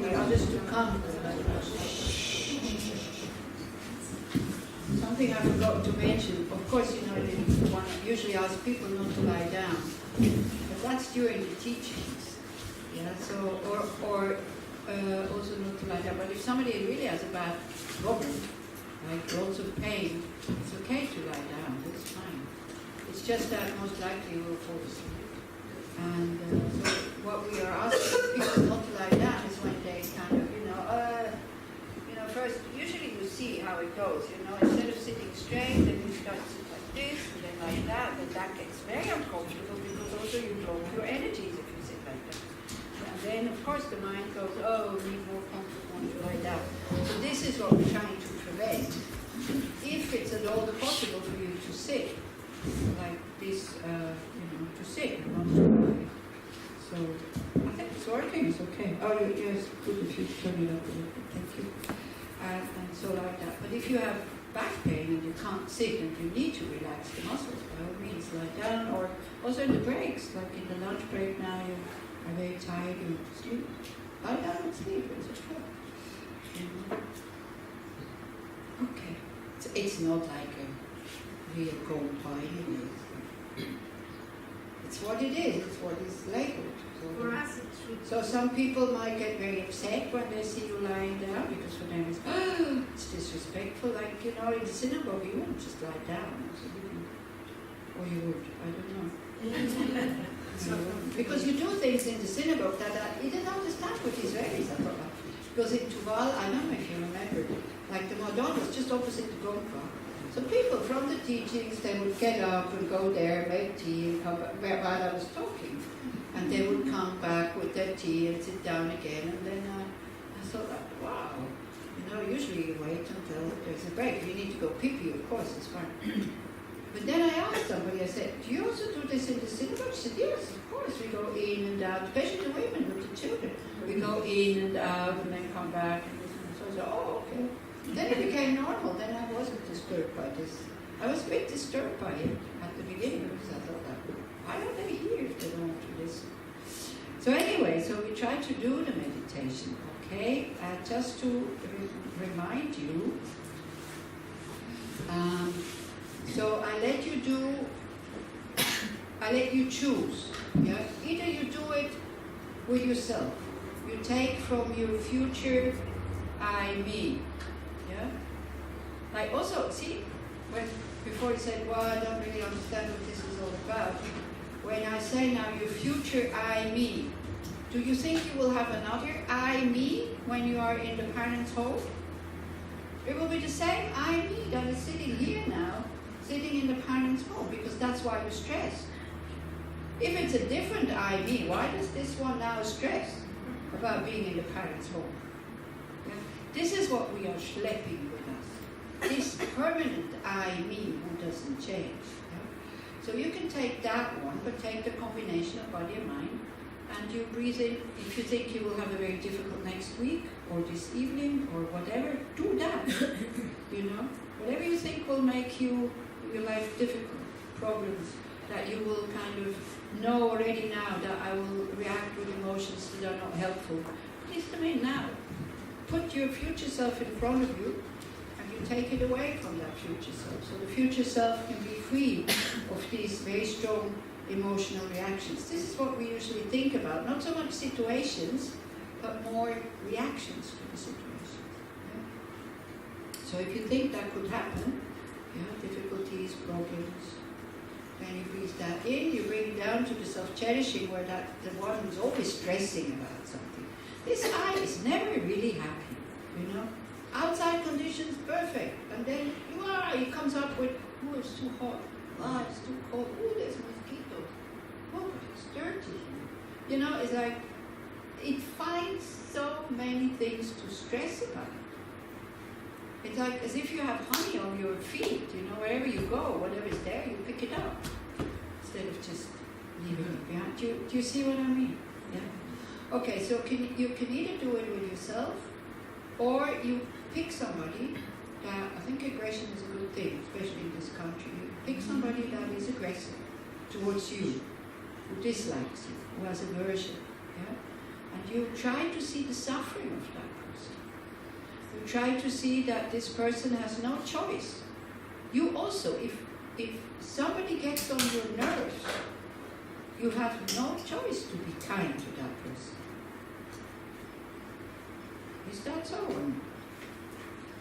the others to come. Something I forgot to mention, of course, you know, the one I usually ask people not to lie down, but that's during the teachings. Yeah, so, or also not to lie down. But if somebody really has a bad problem, like lots of pain, it's okay to lie down, that's fine. It's just that most likely you will fall asleep. And so what we are asking people not to lie down is when they kind of, first, usually you see how it goes, instead of sitting straight, then you start to sit like this, and then like that, and that gets very uncomfortable because also you blow your energies if you sit like that. And then, of course, the mind goes, oh, we need more comfort, want to lie down. So this is what we're trying to prevent. If it's at all possible for you to sit, like this, to sit, not to lie. So, I think it's working, it's okay. Oh, yes, good if you turn it up a little bit, thank you. And so like that. But if you have back pain and you can't sit and you need to relax the muscles, by all means, lie down. Or also in the breaks, like in the lunch break now, you are very tired, you sleep. Lie down and sleep, it's okay. Okay. It's not like a real cold body. It's what it is, it's what is labeled. For us, it's true. So some people might get very upset when they see you lying down, because for them it's disrespectful. Like, in the synagogue, you wouldn't just lie down. So or you would, I don't know. Because you do things in the synagogue that you didn't understand what Israelis are about. Because in Tuval, I don't know if you remember, like the Madonna was just opposite the Gonka. So people from the teachings, they would get up and go there, make tea, and come back while I was talking. And they would come back with their tea and sit down again. And then I thought, wow, usually you wait until there's a break. If you need to go pee-pee, of course, it's fine. But then I asked somebody, I said, do you also do this in the synagogue? She said, yes, of course. We go in and out, especially the women with the children. We go in and out and then come back. And so I said, oh, okay. Then it became normal. Then I wasn't disturbed by this. I was a bit disturbed by it at the beginning because I thought, why don't they hear if they don't want to listen? So anyway, so we try to do the meditation, okay? Just to remind you. So I let you choose. Yeah? Either you do it with yourself. You take from your future I, me. Yeah? Like also, see, before you said, well, I don't really understand what this is all about. When I say now your future I, me, do you think you will have another I, me when you are in the parents' home? It will be the same I, me that is sitting here now, sitting in the parents' home, because that's why you're stressed. If it's a different I, me, why does this one now stress about being in the parents' home? Yeah? This is what we are schlepping with us. This permanent I, me, who doesn't change. Yeah? So you can take that one, but take the combination of body and mind, and you breathe in. If you think you will have a very difficult next week, or this evening, or whatever, do that. Whatever you think will make your life difficult, problems, that you will kind of know already now that I will react with emotions that are not helpful. Please come in now. Put your future self in front of you, and you take it away from that future self. So the future self can be free of these very strong emotional reactions. This is what we usually think about. Not so much situations, but more reactions to the situations. Yeah? So if you think that could happen, difficulties, problems, then you breathe that in, you bring it down to the self-cherishing, where the one who's always stressing about something. This I is never really happy, Outside conditions, perfect. And then he comes up with, oh, it's too hot. Oh, it's too cold. Oh, there's mosquitoes. Oh, but it's dirty. It's like, it finds so many things to stress about. It's like as if you have honey on your feet, wherever you go, whatever is there, you pick it up. Instead of just leaving it behind. Do you see what I mean? Yeah? Okay, so you can either do it with yourself, or you pick somebody that, I think aggression is a good thing, especially in this country. You pick somebody that is aggressive towards you, who dislikes you, who has aversion. Yeah? And And you try to see the suffering of that person. You try to see that this person has no choice. You also, if somebody gets on your nerves, you have no choice to be kind to that person. Is that so?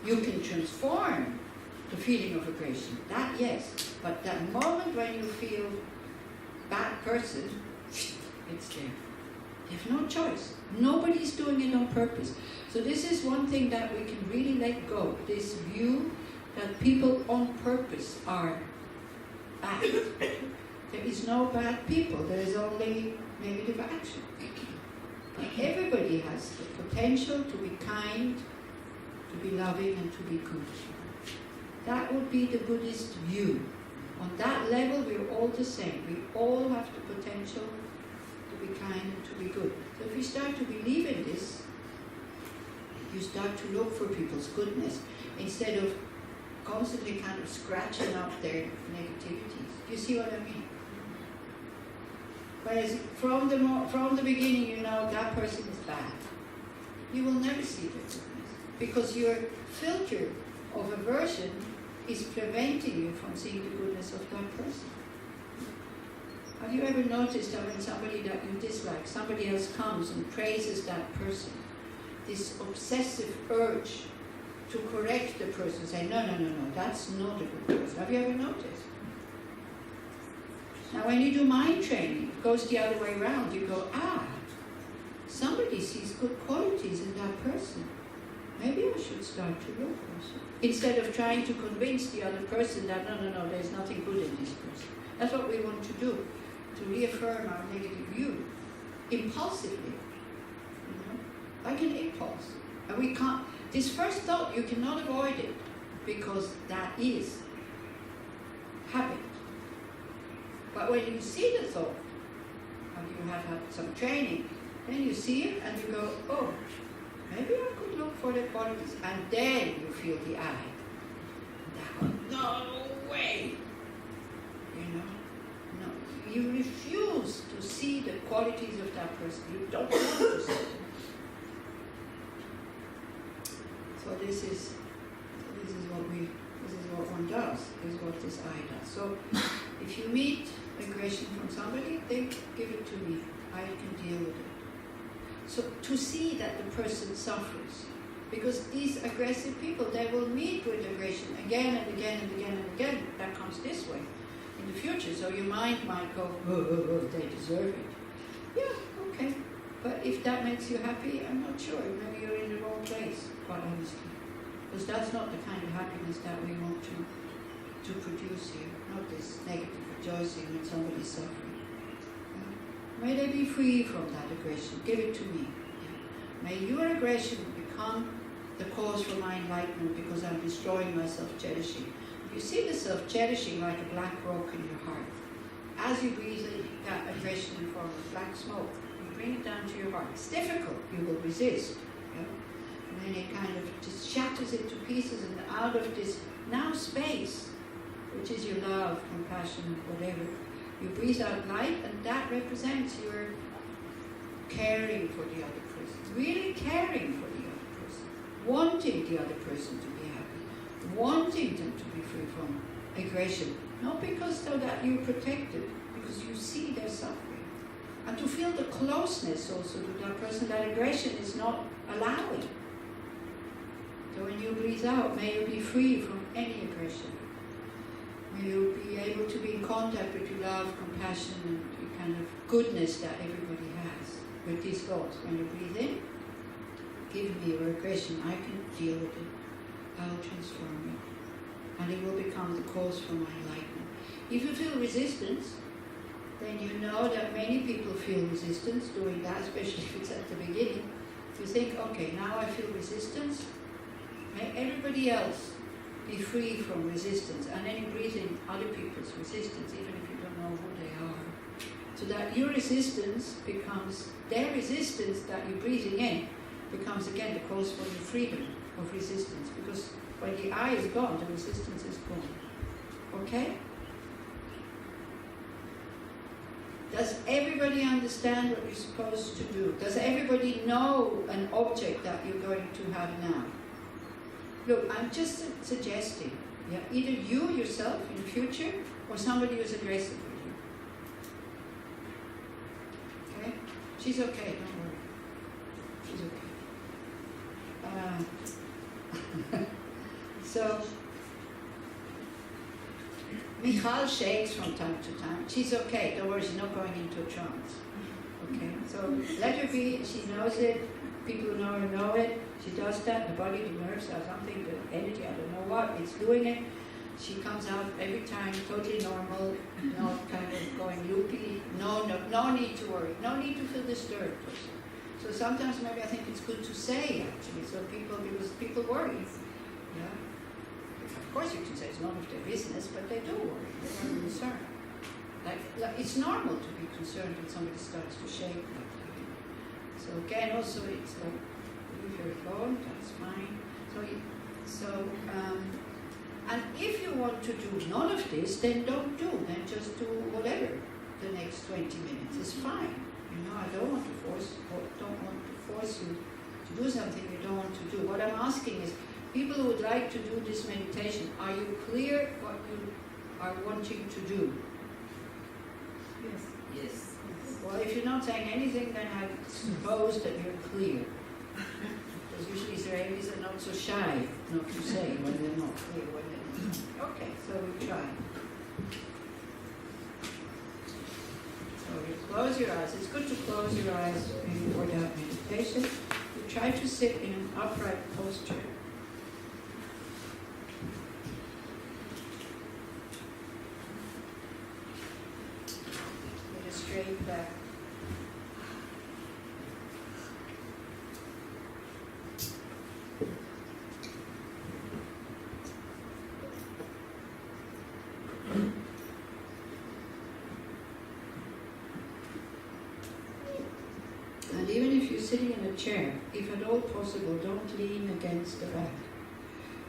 You can transform the feeling of aggression. That, yes. But that moment when you feel bad person, it's there. You have no choice. Nobody's doing it on purpose. So this is one thing that we can really let go. This view that people on purpose are bad. There is no bad people. There is only negative action. But everybody has the potential to be kind, to be loving, and to be good. That would be the Buddhist view. On that level, we're all the same. We all have the potential to be kind and to be good. So if you start to believe in this, you start to look for people's goodness instead of constantly kind of scratching out their negativities. Do you see what I mean? Whereas from the beginning, you know that person is bad. You will never see their goodness because your filter of aversion is preventing you from seeing the goodness of that person. Have you ever noticed that when somebody that you dislike, somebody else comes and praises that person, this obsessive urge to correct the person, say, no, that's not a good person. Have you ever noticed? Now when you do mind training, it goes the other way around. You go, somebody sees good qualities in that person. Maybe I should start to look also. Instead of trying to convince the other person that, no, there's nothing good in this person. That's what we want to do, to reaffirm our negative view, impulsively, like an impulse. And we can't, this first thought, you cannot avoid it, because that is habit. But when you see the thought, and you have had some training, then you see it and you go, oh, maybe I could look for the qualities. And then you feel the eye. No way! No. You refuse to see the qualities of that person. You don't want to see them. So this is what one does, is what this eye does. So if you meet aggression from somebody, think, give it to me. I can deal with it. So to see that the person suffers. Because these aggressive people, they will meet with aggression again and again and again and again. That comes this way in the future. So your mind might go, oh, they deserve it. Yeah, okay. But if that makes you happy, I'm not sure. Maybe you're in the wrong place, quite honestly. Because that's not the kind of happiness that we want to produce here. Not this negative rejoicing when somebody's suffering. May they be free from that aggression. Give it to me. Yeah. May your aggression become the cause for my enlightenment because I'm destroying my self-cherishing. You see the self-cherishing like a black rock in your heart. As you breathe in that aggression in form of black smoke, you bring it down to your heart. It's difficult. You will resist. Yeah? And then it kind of just shatters it to pieces, and out of this now space, which is your love, compassion, whatever, you breathe out light, and that represents your caring for the other person. Really caring for the other person. Wanting the other person to be happy. Wanting them to be free from aggression. Not because so that you protect it, because you see their suffering. And to feel the closeness also to that person, that aggression is not allowing. So when you breathe out, may you be free from any aggression. May you be able to be in contact with your love, compassion, and the kind of goodness that everybody has with these thoughts. When you breathe in, give me your aggression, I can deal with it. I'll transform it. And it will become the cause for my enlightenment. If you feel resistance, then you know that many people feel resistance doing that, especially if it's at the beginning. You think, okay, now I feel resistance. May everybody else be free from resistance, and then you breathe in other people's resistance, even if you don't know who they are. So that your resistance becomes, their resistance that you're breathing in, becomes again the cause for your freedom of resistance. Because when the I is gone, the resistance is gone. Okay? Does everybody understand what you're supposed to do? Does everybody know an object that you're going to have now? Look, I'm just suggesting, yeah, either you yourself in the future or somebody who's aggressive with you. Okay? She's okay, don't worry. She's okay. So, Michal shakes from time to time. She's okay, don't worry, she's not going into a trance. Okay, so let her be, she knows it, people who know it, she does that, the body, the nerves or something, the energy, I don't know what, it's doing it. She comes out every time, totally normal, not kind of going loopy, no need to worry, no need to feel disturbed also. So sometimes maybe I think it's good to say actually, so because people worry. Yeah. Of course you can say it's none of their business, but they do worry, they're concerned. Like, it's normal to be concerned when somebody starts to shake like that. So again, also it's like, leave your phone, that's fine. And if you want to do none of this, then don't do, then just do whatever the next 20 minutes is fine. You know, I don't want to force you to do something you don't want to do. What I'm asking is, people who would like to do this meditation, are you clear what you are wanting to do? Yes. Yes. Well, if you're not saying anything, then I suppose that you're clear. Because usually Israelis are not so shy not to say when they're not clear. Okay, so we try. So you close your eyes. It's good to close your eyes before that meditation. You try to sit in an upright posture. With a straight back. And even if you're sitting in a chair, if at all possible, don't lean against the back,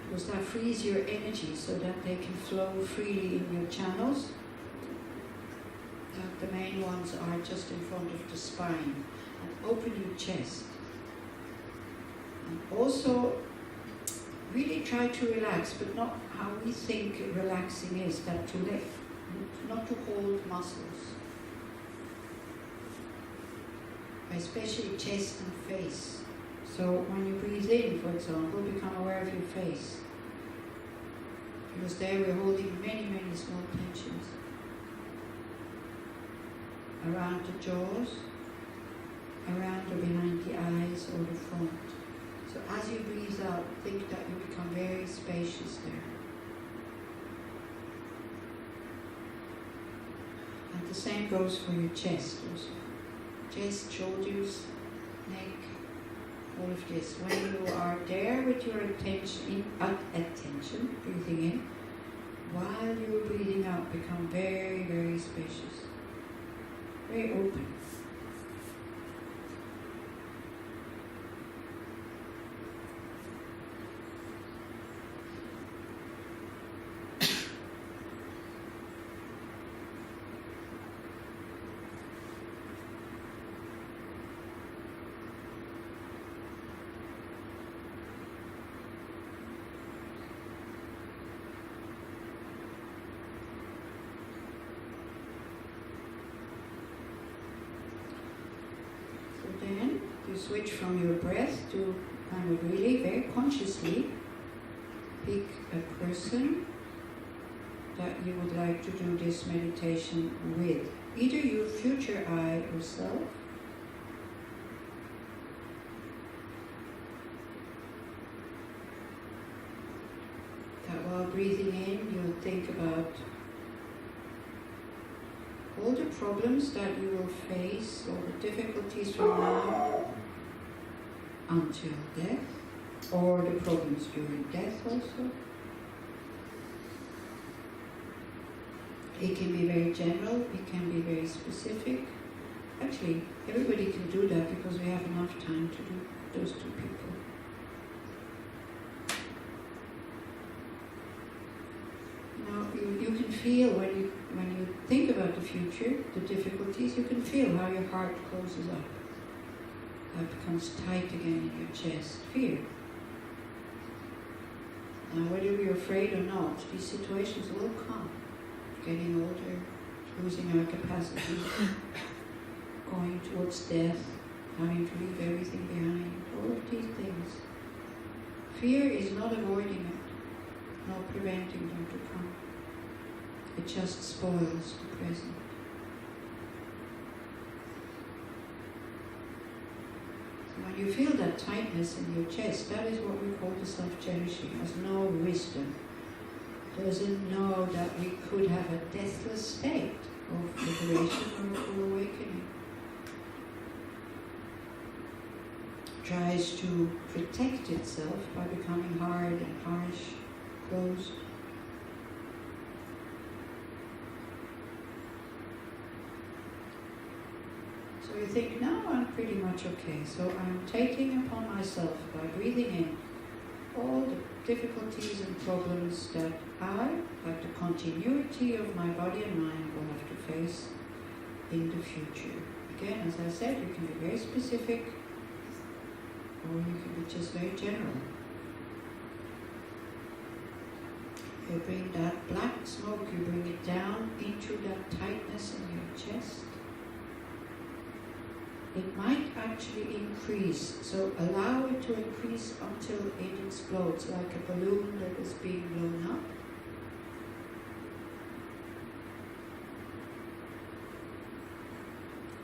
because that frees your energy so that they can flow freely in your channels. The main ones are just in front of the spine. And open your chest. And also, really try to relax, but not how we think relaxing is, that to let, not to hold muscles. Especially chest and face. So when you breathe in, for example, become aware of your face. Because there we're holding many, many small tensions. Around the jaws, around or behind the eyes or the front. So as you breathe out, think that you become very spacious there. And the same goes for your chest also. Chest, shoulders, neck, all of this. When you are there with your attention, breathing in, while you're breathing out, become very, very spacious, very open. Then you switch from your breath to kind of really very consciously pick a person that you would like to do this meditation with. Either your future I or self, that while breathing in you'll think about all the problems that you will face, all the difficulties from now until death, or the problems during death also. It can be very general, it can be very specific. Actually, everybody can do that because we have enough time to do those two people. Now, you can feel when you think about the future, the difficulties, you can feel how your heart closes up, how it becomes tight again in your chest. Fear. Now, whether you're afraid or not, these situations will come. Getting older, losing our capacity, going towards death, having to leave everything behind, all of these things. Fear is not avoiding it, not preventing them to come. It just spoils the present. So when you feel that tightness in your chest, that is what we call the self-cherishing, has no wisdom, doesn't know that we could have a deathless state of liberation or full awakening. Tries to protect itself by becoming hard and harsh, closed. So you think, no, I'm pretty much okay. So I'm taking upon myself, by breathing in, all the difficulties and problems that I, like the continuity of my body and mind, will have to face in the future. Again, as I said, you can be very specific, or you can be just very general. You bring that black smoke, you bring it down into that tightness in your chest. It might actually increase, so allow it to increase until it explodes, like a balloon that is being blown up.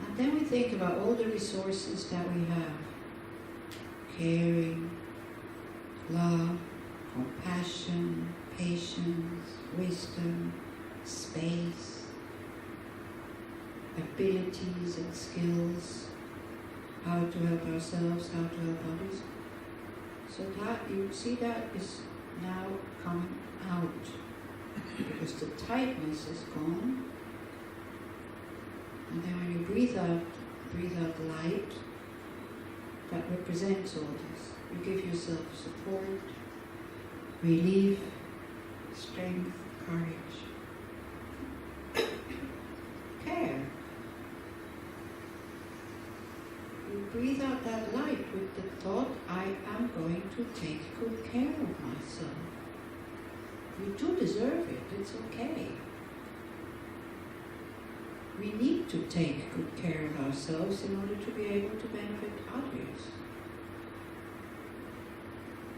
And then we think about all the resources that we have. Caring, love, compassion, patience, wisdom, space, abilities and skills, how to help ourselves, how to help others. So that, you see, that is now coming out, because the tightness is gone. And then when you breathe out light, that represents all this. You give yourself support, relief, strength, courage, care. You breathe out that light with the thought, I am going to take good care of myself. You do deserve it, it's okay. We need to take good care of ourselves in order to be able to benefit others.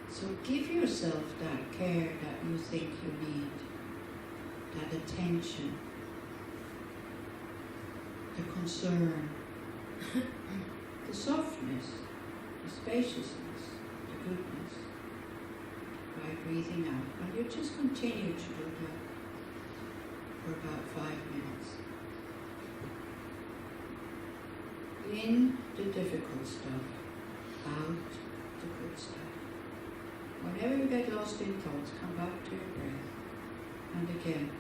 So give yourself that care that you think you need, that attention, the concern, the softness, the spaciousness, the goodness, by breathing out. And you just continue to do that for about 5 minutes. In the difficult stuff, out the good stuff. Whenever you get lost in thoughts, come back to your breath. And again,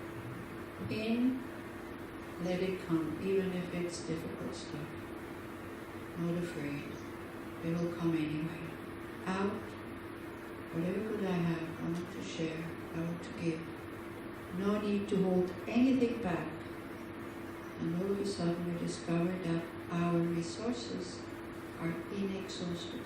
in, let it come, even if it's difficult stuff. Not afraid. It will come anyway. Out, whatever good I have, I want to share, I want to give. No need to hold anything back. And all of a sudden we discover that our resources are inexhaustible.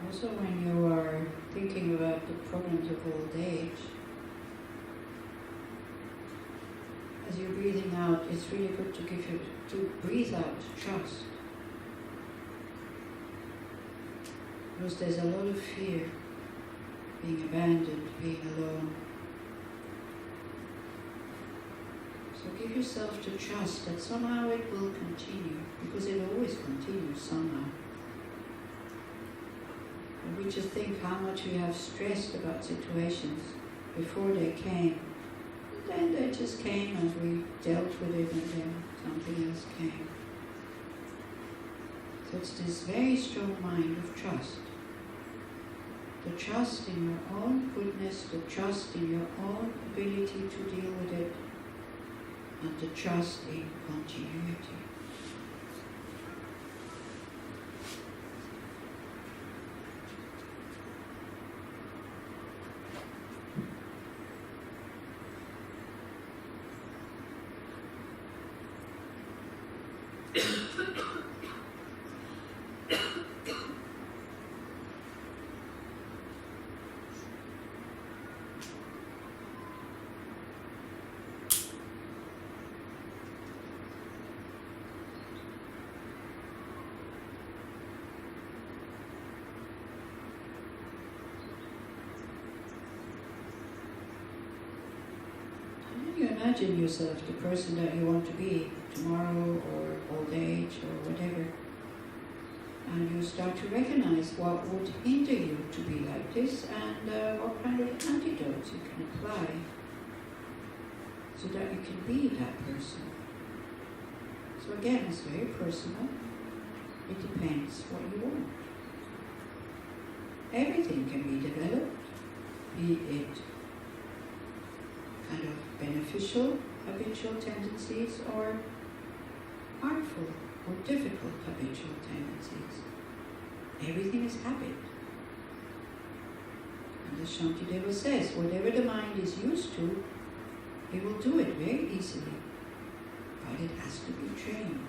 Also, when you are thinking about the problems of old age, as you're breathing out, it's really good to breathe out trust. Because there's a lot of fear, being abandoned, being alone. So give yourself the trust that somehow it will continue, because it always continues somehow. And we just think how much we have stressed about situations before they came. And then they just came and we dealt with it, and then something else came. So it's this very strong mind of trust. The trust in your own goodness, the trust in your own ability to deal with it, and the trust in continuity. You imagine yourself the person that you want to be tomorrow or old age or whatever, and you start to recognize what would hinder you to be like this, and what kind of antidotes you can apply so that you can be that person. So again, it's very personal. It depends what you want. Everything can be developed, be it kind of beneficial habitual tendencies or harmful or difficult habitual tendencies. Everything is habit. And as Shantideva says, whatever the mind is used to, it will do it very easily, but it has to be trained.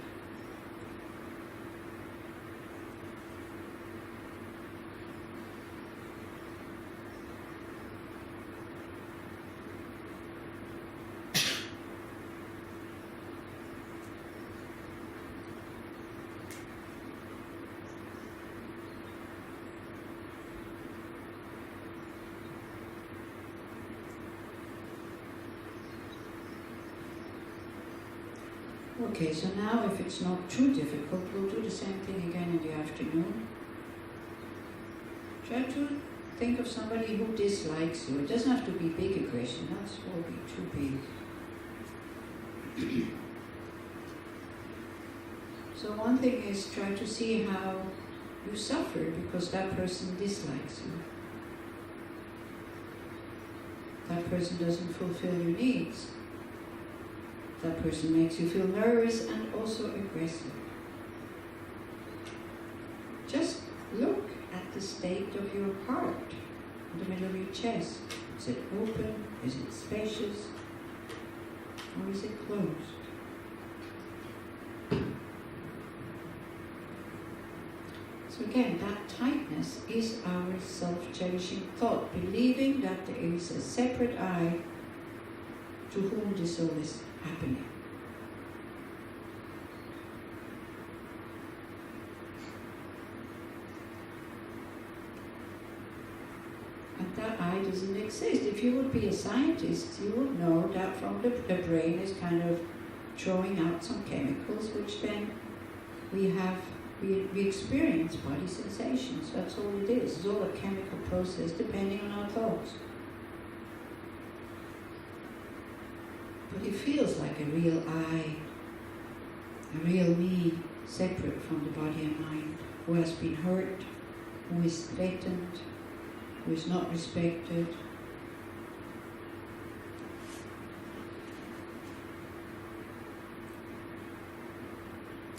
Okay, so now if it's not too difficult, we'll do the same thing again in the afternoon. Try to think of somebody who dislikes you. It doesn't have to be big aggression, that will be too big. So one thing is try to see how you suffer because that person dislikes you. That person doesn't fulfill your needs. That person makes you feel nervous and also aggressive. Just look at the state of your heart in the middle of your chest. Is it open? Is it spacious? Or is it closed? So again, that tightness is our self-cherishing thought, believing that there is a separate I to whom this all is happening. And that I doesn't exist. If you would be a scientist, you would know that from the brain is kind of throwing out some chemicals, which then we experience body sensations. That's all it is. It's all a chemical process depending on our thoughts. But it feels like a real I, a real me, separate from the body and mind, who has been hurt, who is threatened, who is not respected.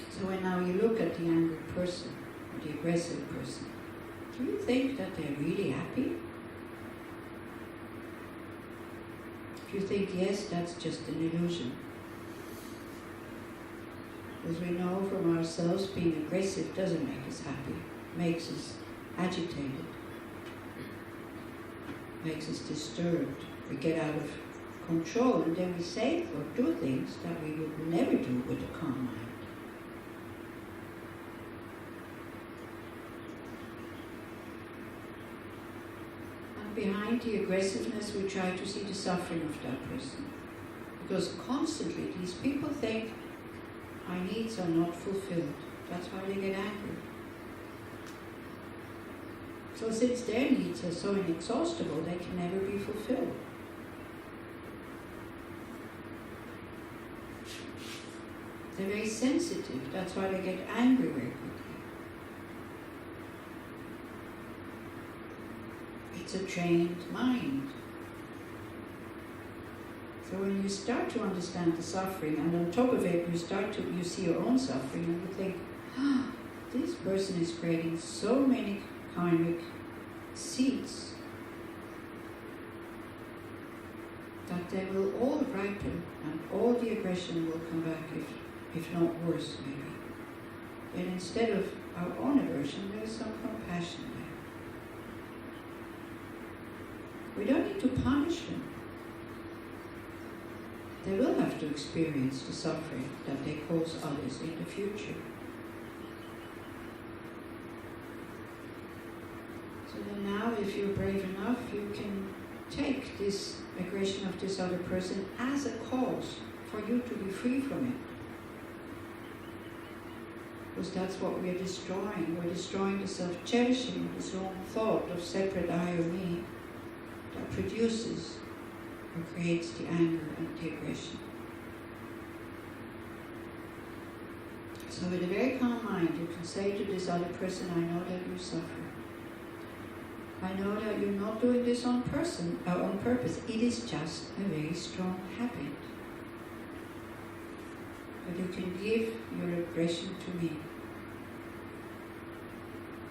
So when now you look at the angry person, or the aggressive person, do you think that they're really happy? If you think yes, that's just an illusion. Because we know from ourselves being aggressive doesn't make us happy. It makes us agitated, makes us disturbed. We get out of control, and then we say or do things that we would never do with a calm mind. And behind the aggressiveness, we try to see the suffering of that person. Because constantly these people think my needs are not fulfilled. That's why they get angry. So since their needs are so inexhaustible, they can never be fulfilled. They're very sensitive. That's why they get angry very quickly. It's a trained mind. So when you start to understand the suffering, and on top of it, you see your own suffering, and you think, this person is creating so many karmic seeds that they will all ripen, and all the aggression will come back, if not worse, maybe. And instead of our own aversion, there's some compassion there. We don't need to punish them. They will have to experience the suffering that they cause others in the future. So then now, if you're brave enough, you can take this aggression of this other person as a cause for you to be free from it. Because that's what we're destroying. We're destroying the self-cherishing, this wrong thought of separate I or me that produces or creates the anger and the aggression. So with a very calm mind, you can say to this other person, I know that you suffer. I know that you're not doing this on purpose. It is just a very strong habit. But you can give your aggression to me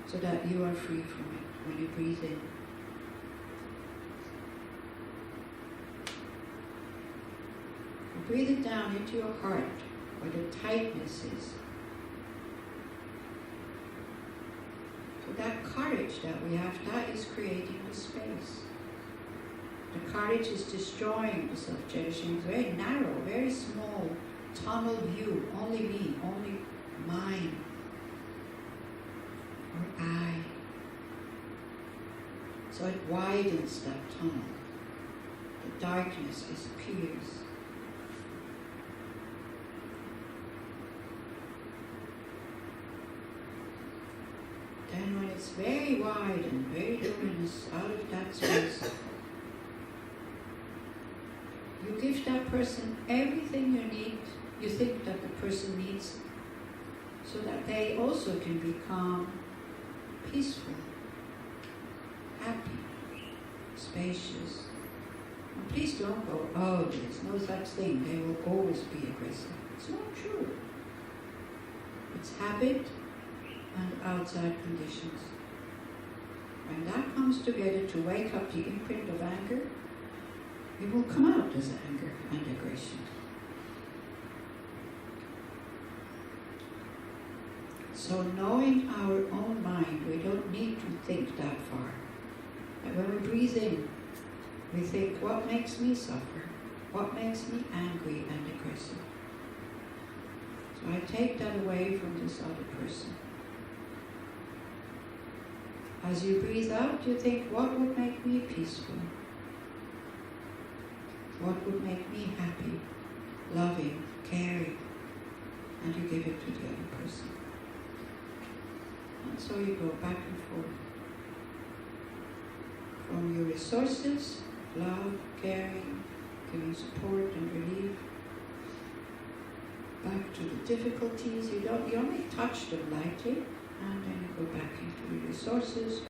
so that you are free from it when you breathe in. Breathe it down into your heart, where the tightness is. So that courage that we have, that is creating the space. The courage is destroying the self-cherishing. It's very narrow, very small, tunnel view. Only me, only mine, or I. So it widens that tunnel. The darkness disappears. Then when it's very wide and very luminous, out of that space, you give that person everything you think that the person needs, so that they also can be calm, peaceful, happy, spacious. And please don't go, oh, there's no such thing, they will always be aggressive. It's not true. It's habit and outside conditions. When that comes together to wake up the imprint of anger, it will come out as anger and aggression. So knowing our own mind, we don't need to think that far. And when we breathe in, we think, what makes me suffer? What makes me angry and aggressive? So I take that away from this other person. As you breathe out, you think, what would make me peaceful? What would make me happy, loving, caring? And you give it to the other person. And so you go back and forth. From your resources, love, caring, giving support and relief, back to the difficulties. You only touch them lightly, and then you go back into your resources,